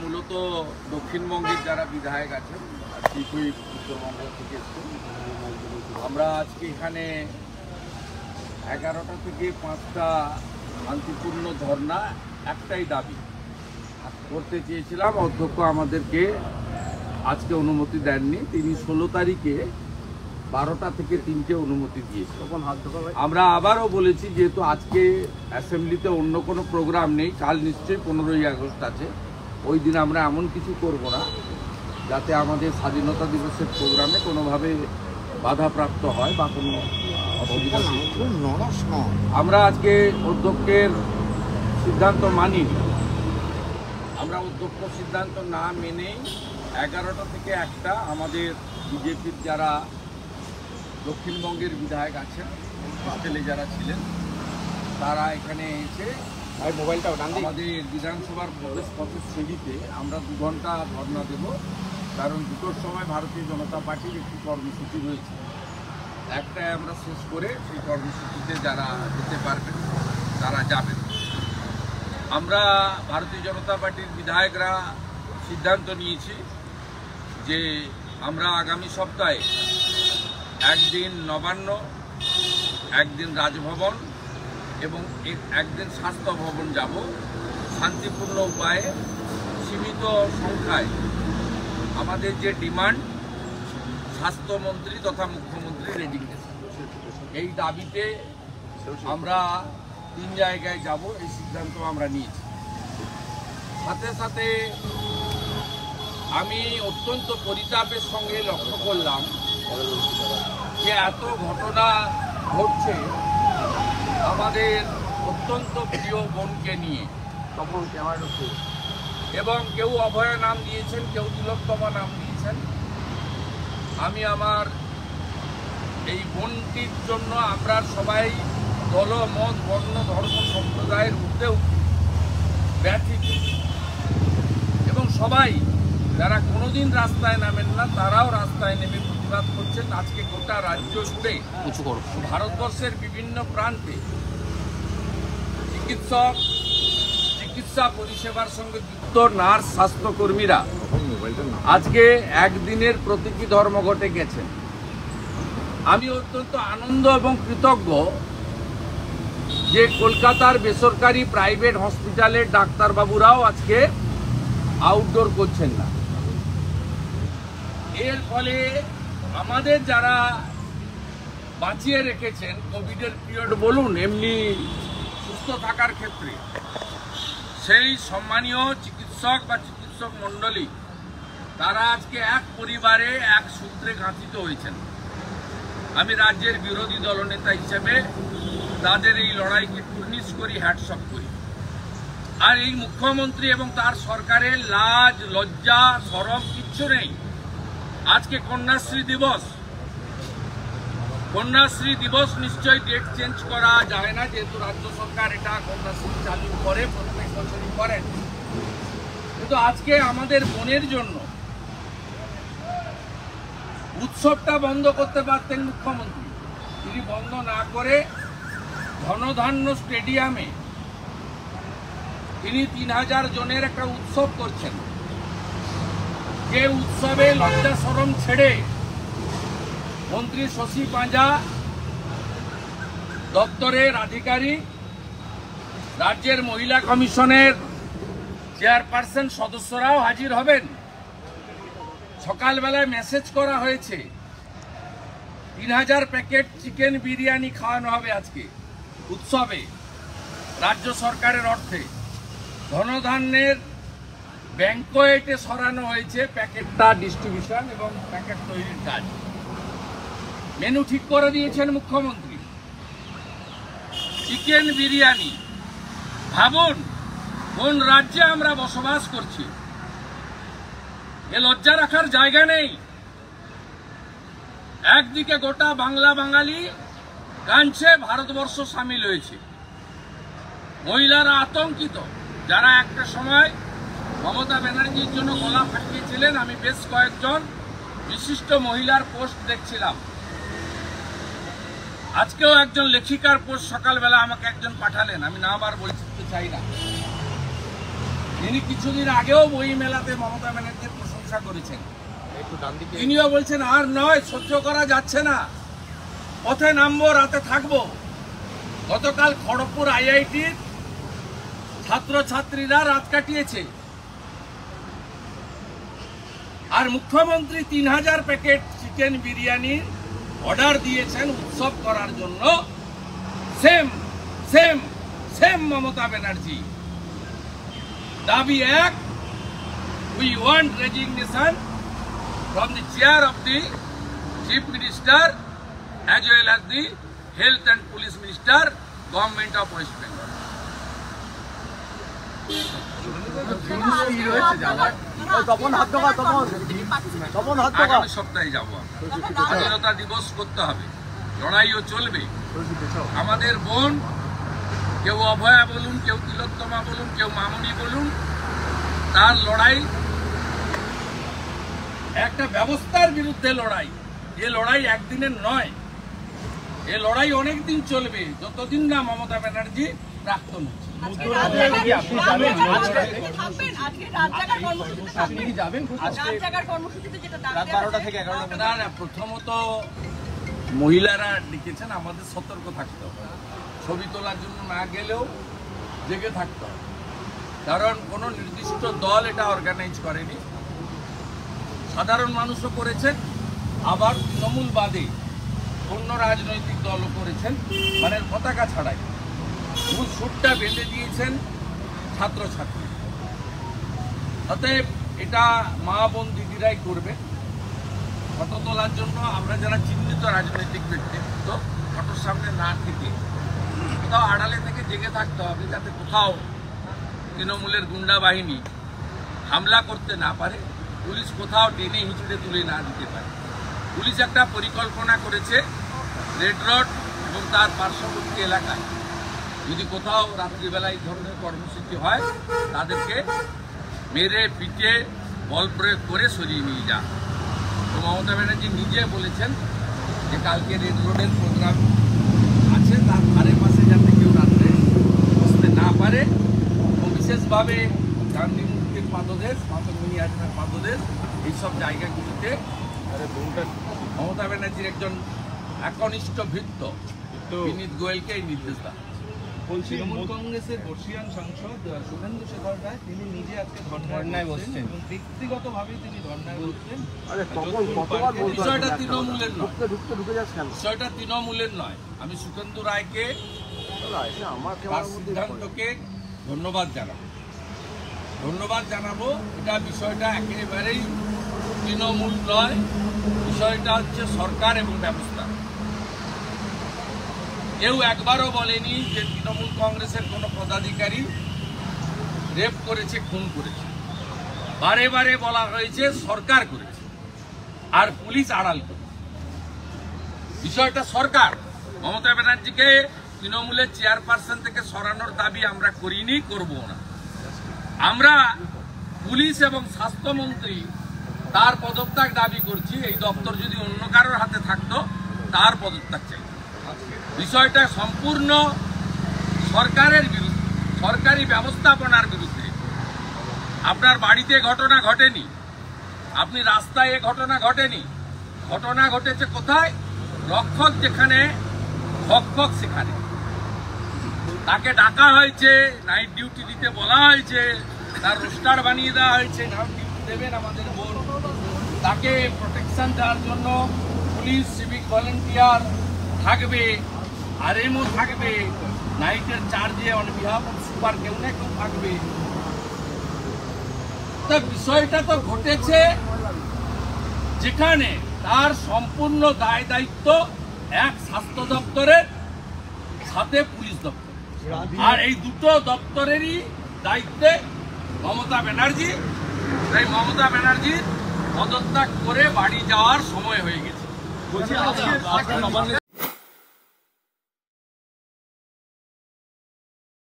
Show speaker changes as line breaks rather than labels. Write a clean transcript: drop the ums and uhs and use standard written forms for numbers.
মূলত দক্ষিণবঙ্গের যারা বিধায়ক আছেন, ঠিকই উত্তরবঙ্গ থেকে এসেছেন। আমরা আজকে এখানে 11টা থেকে 5টা শান্তিপূর্ণ ধর্না, একটাই দাবি করতে চেয়েছিলাম। অধ্যক্ষ আমাদেরকে আজকে অনুমতি দেননি। তিনি 16 তারিখে 12টা থেকে 3টে অনুমতি দিয়েছে। আমরা আবারও বলেছি, যেহেতু আজকে অ্যাসেম্বলিতে অন্য কোনো প্রোগ্রাম নেই, কাল নিশ্চয়ই 15ই আগস্ট আছে, ওই দিন আমরা এমন কিছু করব না যাতে আমাদের স্বাধীনতা দিবসের প্রোগ্রামে কোনোভাবে বাধাপ্রাপ্ত হয় বা কোনো অসুবিধা সৃষ্টি হয়। আমরা আজকে অধ্যক্ষের সিদ্ধান্ত মানিনি। আমরা অধ্যক্ষ সিদ্ধান্ত না মেনেই 11টা থেকে 1টা আমাদের বিজেপির যারা দক্ষিণবঙ্গের বিধায়ক আছেন, হোস্টেলে যারা ছিলেন, তারা এখানে এসে আমাদের বিধানসভার প্রবেশপথের সিঁড়িতে আমরা 2 ঘন্টা ধর্ণা দেব। কারণ 2টোর সময় ভারতীয় জনতা পার্টির একটি কর্মসূচি রয়েছে। একটাই আমরা শেষ করে সেই কর্মসূচিতে যারা যেতে পারবেন তারা যাবেন। আমরা ভারতীয় জনতা পার্টির বিধায়করা সিদ্ধান্ত নিয়েছি যে আমরা আগামী সপ্তাহে একদিন নবান্ন, একদিন রাজভবন এবং একদিন স্বাস্থ্য ভবন যাব। শান্তিপূর্ণ উপায়ে সীমিত সংখ্যায় আমাদের যে ডিমান্ড, স্বাস্থ্যমন্ত্রী তথা মুখ্যমন্ত্রী রেজিগনেশন, এই দাবিতে আমরা 3 জায়গায় যাব, এই সিদ্ধান্ত আমরা নিয়েছি। সাথে সাথে আমি অত্যন্ত পরিতাপের সঙ্গে লক্ষ্য করলাম যে এত ঘটনা ঘটছে আমাদের অত্যন্ত প্রিয় বোনকে নিয়ে। এবং কেউ অভয়া নাম দিয়েছেন, কেউ তিলোত্তমা নাম দিয়েছেন। আমি আমার এই বোনটির জন্য আমরা সবাই দল, মত, বর্ণ, ধর্ম, সম্প্রদায়ের ঊর্ধ্বেও ব্যথিত। এবং সবাই যারা কোনোদিন রাস্তায় নামেন না, তারাও রাস্তায় নেমে প্রতিবাদ করছেন। আজকে গোটা রাজ্য জুড়ে, ভারতবর্ষের বিভিন্ন প্রান্তে চিকিৎসা পরিষেবার সঙ্গে যুক্ত নার্স, স্বাস্থ্যকর্মীরা আজকে একদিনের প্রতীকী ধর্মঘটে গেছেন। আমি অত্যন্ত আনন্দ এবং কৃতজ্ঞ যে কলকাতার বেসরকারি প্রাইভেট হসপিটালের ডাক্তারবাবুরাও আজকে আউটডোর করছেন না। এর ফলে আমাদের যারা বাঁচিয়ে রেখেছেন কোভিডের পিরিয়ড বলুন, এমনি সুস্থ থাকার ক্ষেত্রে, সেই সম্মানীয় চিকিৎসক বা চিকিৎসক মণ্ডলী তারা আজকে এক পরিবারে এক সূত্রে গাঁথিত হয়েছেন। আমি রাজ্যের বিরোধী দলনেতা হিসেবে তাদের এই লড়াইকে কুর্নিশ করি, হ্যাটসঅপ করি। আর এই মুখ্যমন্ত্রী এবং তার সরকারের লাজ, লজ্জা, শরম কিচ্ছু নেই। আজকে কন্যাশ্রী দিবস, কন্যাশ্রী দিবস নিশ্চয়ই ডেট চেঞ্জ করা যায় না, যেহেতু রাজ্য সরকার এটা কন্যাশ্রী চালু করে, প্রত্যেক বছরই করেন। কিন্তু আজকে আমাদের বোনের জন্য উৎসবটা বন্ধ করতে পারতেন মুখ্যমন্ত্রী। তিনি বন্ধ না করে ধনধান্য স্টেডিয়ামে তিনি 3000 জনের একটা উৎসব করছেন। যে উৎসবে লজ্জা শরম ছেড়ে মন্ত্রী শশী পাঁজা, দপ্তরের আধিকারিক, রাজ্যের মহিলা কমিশনের চেয়ারপারসন সদস্যরাও হাজির হবেন। সকালবেলায় মেসেজ করা হয়েছে 3000 প্যাকেট চিকেন বিরিয়ানি খাওয়ানো হবে আজকে উৎসবে, রাজ্য সরকারের অর্থে। ধনধান্যের ব্যাংকোয়েটে সরানো হয়েছে প্যাকেটটা ডিস্ট্রিবিউশন এবং প্যাকেট তৈরির কাজ। মেনু ঠিক করে দিয়েছেন মুখ্যমন্ত্রী। চিকেন বিরিয়ানি, ভাবুন কোন রাজ্যে আমরা বসবাস করছি। এ লজ্জা রাখার জায়গা নেই। একদিকে গোটা বাংলা বাঙালি কাঁদছে, ভারতবর্ষ সামিল হয়েছে। মহিলারা আতঙ্কিত, যারা একটা সময় মমতা ব্যানার্জির জন্য গলা ফাটিয়েছিলেন। আমি বেশ কয়েকজন বিশিষ্ট মহিলার পোস্ট দেখছিলাম। আজকেও একজন লেখিকার পোস্ট সকালবেলা আমাকে একজন পাঠালেন, আমি নাম আর বলতে চাই না, তিনি কিছুদিন আগেও বই মেলাতে মমতা ব্যানার্জির প্রশংসা করেছেন। তিনিও বলছেন আর নয়, সহ্য করা যাচ্ছে না, পথে নামবো, রাতে থাকবো। গতকাল খড়গপুর IITর ছাত্রছাত্রীরা রাত কাটিয়েছে, আর মুখ্যমন্ত্রী 3000 প্যাকেট চিকেন বিরিয়ানির অর্ডার দিয়েছেন উৎসব করার জন্য। Same same same Mamata Banerjee. দাবি এক, we want resignation from the chair of the Chief Minister as well as the Health and Police Minister, Government of West Bengal. আগামী সপ্তাহে যাব। স্বাধীনতা দিবস করতে হবে, লড়াইও চলবে। আমাদের বোন, কেউ অভয়া বলুন, কেউ তিলোত্তমা বলুন, কেউ মামনি বলুন, তার লড়াই একটা ব্যবস্থার বিরুদ্ধে লড়াই। এ লড়াই একদিনের নয়, এ লড়াই অনেকদিন চলবে, যতদিন না মমতা ব্যানার্জি প্রাক্তন হচ্ছে। প্রথমত মহিলারা লিখেছেন, আমাদের সতর্ক থাকতে হবে, ছবি তোলার জন্য না গেলেও জেগে থাকতে হবে, কারণ কোনো নির্দিষ্ট দল এটা অর্গানাইজ করেনি, সাধারণ মানুষও করেছেন, আবার তৃণমূল বাদে অন্য রাজনৈতিক দলও করেছেন, মানে পতাকা ছাড়াই মূল সুরটা বেঁধে দিয়েছেন ছাত্রছাত্রী। অতএব এটা মা বোন দিদিরাই করবে। ফটো তোলার জন্য আমরা যারা চিহ্নিত রাজনৈতিক ব্যক্তিত্ব, ফটোর সামনে না থেকে কোথাও আড়ালে থেকে জেগে থাকতে হবে, যাতে কোথাও তৃণমূলের গুন্ডা বাহিনী হামলা করতে না পারে, পুলিশ কোথাও টেনে হিঁচড়ে তুলে না দিতে পারে। পুলিশ একটা পরিকল্পনা করেছে, রেড রোড এবং তার পার্শ্ববর্তী এলাকায় যদি কোথাও রাত্রিবেলায় এই ধরনের কর্মসূচি হয়, তাদেরকে মেরে পিটে বল প্রয়োগ করে সরিয়ে নিয়ে যান। তো মমতা ব্যানার্জি নিজে বলেছেন যে কালকে রেড রোডের প্রোগ্রাম আছে, তার ধারে পাশে যাতে কেউ রাত্রে বসতে না পারে, এবং বিশেষভাবে গান্ধী মূর্তির পাদদেশ, মাতঙ্গিনী আজনার পাদদেশ, এইসব জায়গাগুলিতে মমতা ব্যানার্জির একজন একনিষ্ঠ ভৃত্য বিনীত গোয়েলকে এই নির্দেশ দেন।
তৃণমূল কংগ্রেসের বর্ষিয়ান সাংসদ শুভেন্দু শেখর রায় তিনি নিজে আজকে ধর্নায় বসছেন এবং ব্যক্তিগতভাবেই তিনি ধর্নায় বসছেন।
বিষয়টা তৃণমূলের নয়, বিষয়টা তৃণমূলের নয়। আমি শুভেন্দু রায়কে তার সিদ্ধান্তকে ধন্যবাদ জানাবো। এটা বিষয়টা একেবারেই তৃণমূল নয়, বিষয়টা হচ্ছে সরকার এবং ব্যবস্থা। কেউ একবারও বলেনি যে তৃণমূল কংগ্রেসের কোনো পদাধিকারী রেপ করেছে, খুন করেছে। বারে বারে বলা হয়েছে সরকার করেছে আর পুলিশ আড়াল করেছে। বিষয়টা সরকার। মমতা ব্যানার্জিকে তৃণমূলের চেয়ারপারসন থেকে সরানোর দাবি আমরা করিনি, করবো না। আমরা পুলিশ এবং স্বাস্থ্যমন্ত্রী তার পদত্যাগ দাবি করছি। এই দপ্তর যদি অন্য কারোর হাতে থাকতো, তার পদত্যাগ চাই। বিষয়টা সম্পূর্ণ সরকারের বিরুদ্ধে, সরকারি ব্যবস্থাপনার বিরুদ্ধে। আপনার বাড়িতে ঘটনা ঘটেনি, আপনি রাস্তায় এ ঘটনা ঘটেনি, ঘটনা ঘটেছে কোথায়? রক্ষক যেখানে, ভক্ষক সেখানে। তাকে ডাকা হয়েছে, নাইট ডিউটি দিতে বলা হয়েছে, তার রোস্টার বানিয়ে দেওয়া হয়েছে, নাইট ডিউটি দেবেন আমাদের বোন। তাকে প্রোটেকশন দেওয়ার জন্য পুলিশ, সিভিক ভলেন্টিয়ার থাকবে, আরএমও থাকবে, নাইটের চার্জে অন বিহাফ অফ সুপার কেউ না কেউ থাকবে। তা বিষয়টা তো ঘটেছে যেখানে তার সম্পূর্ণ দায় দায়িত্ব এক স্বাস্থ্য দপ্তরের সাথে পুলিশ দপ্তর, আর এই দুটো দপ্তরেরই দায়িত্বে মমতা ব্যানার্জি। তাই মমতা ব্যানার্জির পদত্যাগ করে বাড়ি যাওয়ার সময় হয়ে গেছে।